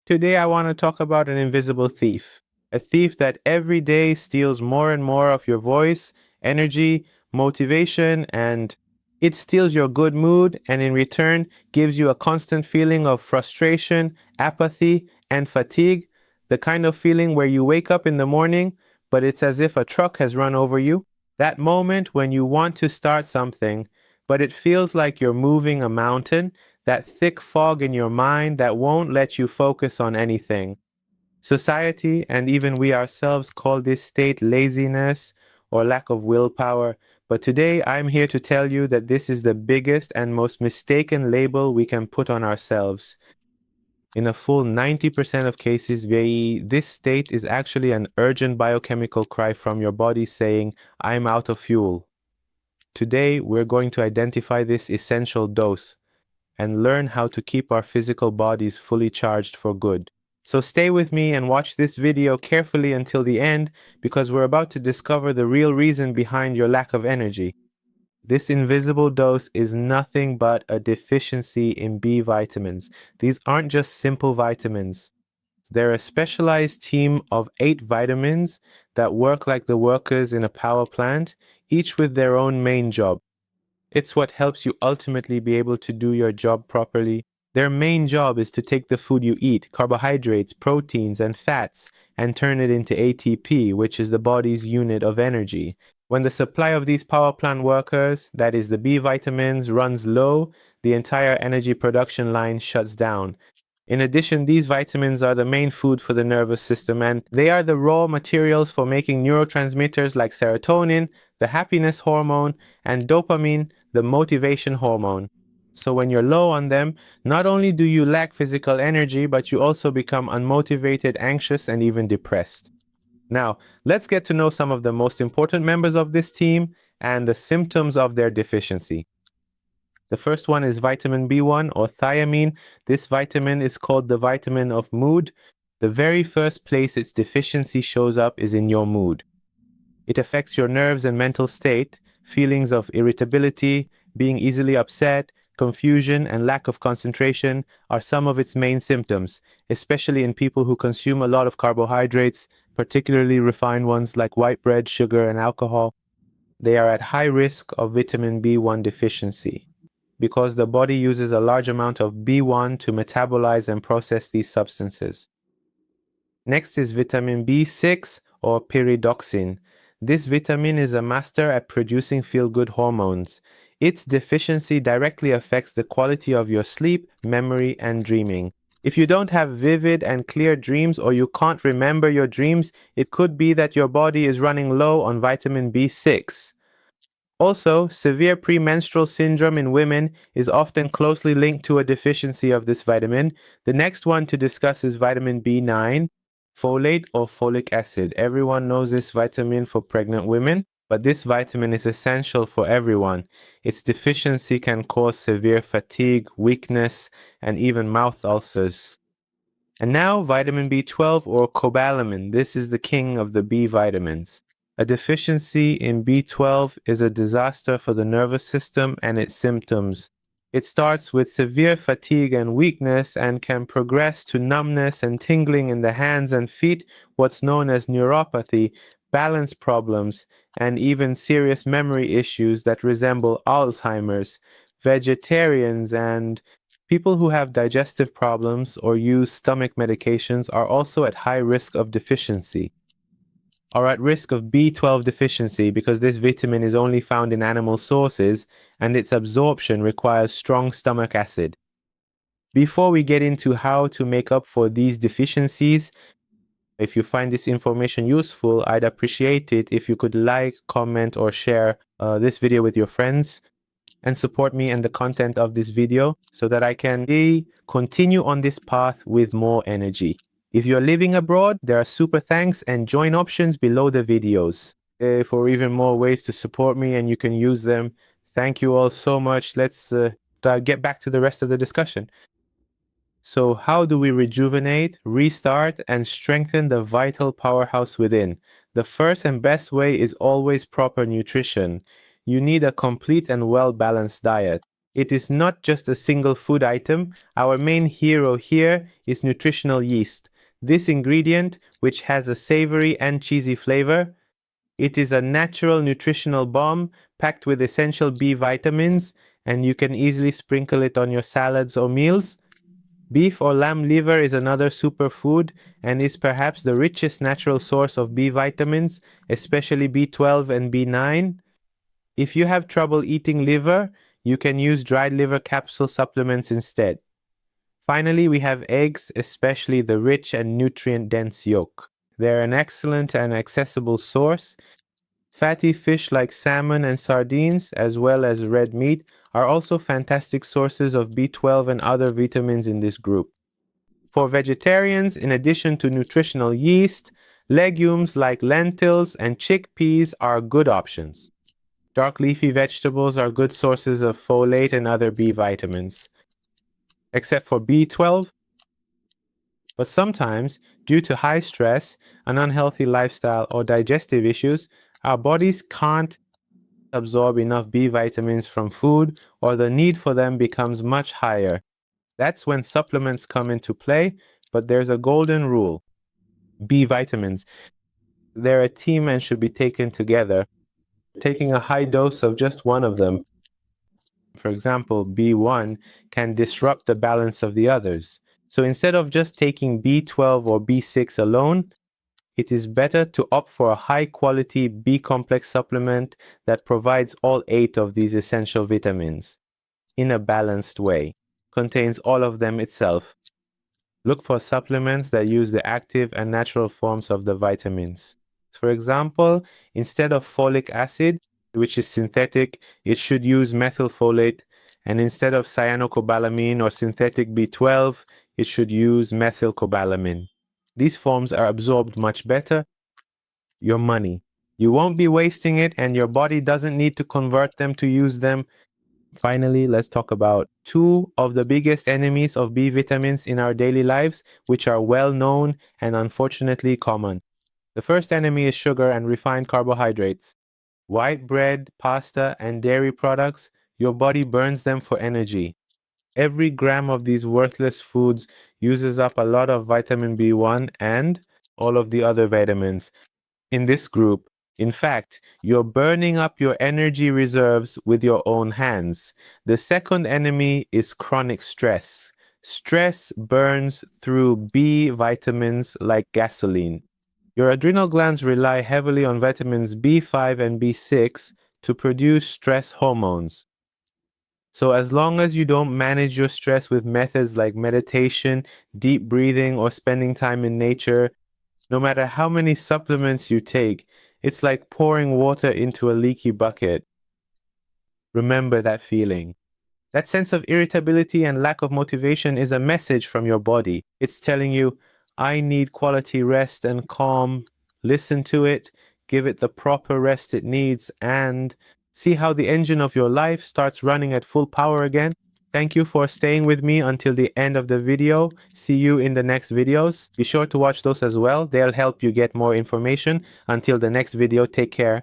Today, I want to talk about an invisible thief. A thief that every day steals more and more of your voice, energy, motivation, and it steals your good mood and in return gives you a constant feeling of frustration, apathy, and fatigue. The kind of feeling where you wake up in the morning, but it's as if a truck has run over you. That moment when you want to start something, but it feels like you're moving a mountain, that thick fog in your mind that won't let you focus on anything. Society and even we ourselves call this state laziness or lack of willpower. But today I'm here to tell you that this is the biggest and most mistaken label we can put on ourselves. In a full 90% of cases, this state is actually an urgent biochemical cry from your body saying, I'm out of fuel. Today, we're going to identify this essential dose and learn how to keep our physical bodies fully charged for good. So stay with me and watch this video carefully until the end because we're about to discover the real reason behind your lack of energy. This invisible dose is nothing but a deficiency in B vitamins. These aren't just simple vitamins. They're a specialized team of 8 vitamins that work like the workers in a power plant, each with their own main job. It's what helps you ultimately be able to do your job properly. Their main job is to take the food you eat, carbohydrates, proteins, and fats, and turn it into ATP, which is the body's unit of energy. When the supply of these power plant workers, that is the B vitamins, runs low, the entire energy production line shuts down. In addition, these vitamins are the main food for the nervous system, and they are the raw materials for making neurotransmitters like serotonin, the happiness hormone, and dopamine, the motivation hormone. So when you're low on them, not only do you lack physical energy, but you also become unmotivated, anxious, and even depressed. Now, let's get to know some of the most important members of this team and the symptoms of their deficiency. The first one is vitamin B1 or thiamine. This vitamin is called the vitamin of mood. The very first place its deficiency shows up is in your mood. It affects your nerves and mental state. Feelings of irritability, being easily upset, confusion, and lack of concentration are some of its main symptoms, especially in people who consume a lot of carbohydrates, particularly refined ones like white bread, sugar, and alcohol. They are at high risk of vitamin B1 deficiency because the body uses a large amount of B1 to metabolize and process these substances. Next is vitamin B6 or pyridoxine. This vitamin is a master at producing feel-good hormones. Its deficiency directly affects the quality of your sleep, memory, and dreaming. If you don't have vivid and clear dreams or you can't remember your dreams, it could be that your body is running low on vitamin B6. Also, severe premenstrual syndrome in women is often closely linked to a deficiency of this vitamin. The next one to discuss is vitamin B9, folate or folic acid. Everyone knows this vitamin for pregnant women, but this vitamin is essential for everyone. Its deficiency can cause severe fatigue, weakness, and even mouth ulcers. And now, vitamin B12 or cobalamin. This is the king of the B vitamins. A deficiency in B12 is a disaster for the nervous system and its symptoms. It starts with severe fatigue and weakness and can progress to numbness and tingling in the hands and feet, what's known as neuropathy, balance problems, and even serious memory issues that resemble Alzheimer's. Vegetarians and people who have digestive problems or use stomach medications are also at high risk of deficiency, are at risk of B12 deficiency because this vitamin is only found in animal sources and its absorption requires strong stomach acid. Before we get into how to make up for these deficiencies, if you find this information useful, I'd appreciate it if you could like, comment, or share this video with your friends and support me and the content of this video so that I can continue on this path with more energy. If you're living abroad, there are super thanks and join options below the videos for even more ways to support me, and you can use them. Thank you all so much. Let's get back to the rest of the discussion. So how do we rejuvenate, restart, and strengthen the vital powerhouse within? The first and best way is always proper nutrition. You need a complete and well-balanced diet. It is not just a single food item. Our main hero here is nutritional yeast. This ingredient, which has a savory and cheesy flavor, it is a natural nutritional bomb packed with essential B vitamins, and you can easily sprinkle it on your salads or meals. Beef or lamb liver is another superfood and is perhaps the richest natural source of B vitamins, especially B12 and B9. If you have trouble eating liver, you can use dried liver capsule supplements instead. Finally, we have eggs, especially the rich and nutrient-dense yolk. They're an excellent and accessible source. Fatty fish like salmon and sardines, as well as red meat, are also fantastic sources of B12 and other vitamins in this group. For vegetarians, in addition to nutritional yeast, legumes like lentils and chickpeas are good options. Dark leafy vegetables are good sources of folate and other B vitamins, except for B12. But sometimes, due to high stress, an unhealthy lifestyle, or digestive issues, our bodies can't absorb enough B vitamins from food, or the need for them becomes much higher. That's when supplements come into play, but there's a golden rule. B vitamins, they're a team and should be taken together. Taking a high dose of just one of them, for example, B1, can disrupt the balance of the others. So instead of just taking B12 or B6 alone, it is better to opt for a high-quality B-complex supplement that provides all 8 of these essential vitamins in a balanced way, contains all of them itself. Look for supplements that use the active and natural forms of the vitamins. For example, instead of folic acid, which is synthetic, it should use methylfolate, and instead of cyanocobalamin or synthetic B12, it should use methylcobalamin. These forms are absorbed much better. Your money. You won't be wasting it, and your body doesn't need to convert them to use them. Finally, let's talk about 2 of the biggest enemies of B vitamins in our daily lives, which are well known and unfortunately common. The first enemy is sugar and refined carbohydrates. White bread, pasta, and dairy products, your body burns them for energy. Every gram of these worthless foods uses up a lot of vitamin B1 and all of the other vitamins in this group. In fact, you're burning up your energy reserves with your own hands. The second enemy is chronic stress. Stress burns through B vitamins like gasoline. Your adrenal glands rely heavily on vitamins B5 and B6 to produce stress hormones. So as long as you don't manage your stress with methods like meditation, deep breathing, or spending time in nature, no matter how many supplements you take, it's like pouring water into a leaky bucket. Remember that feeling. That sense of irritability and lack of motivation is a message from your body. It's telling you, I need quality rest and calm. Listen to it, give it the proper rest it needs, and see how the engine of your life starts running at full power again. Thank you for staying with me until the end of the video. See you in the next videos. Be sure to watch those as well. They'll help you get more information. Until the next video, take care.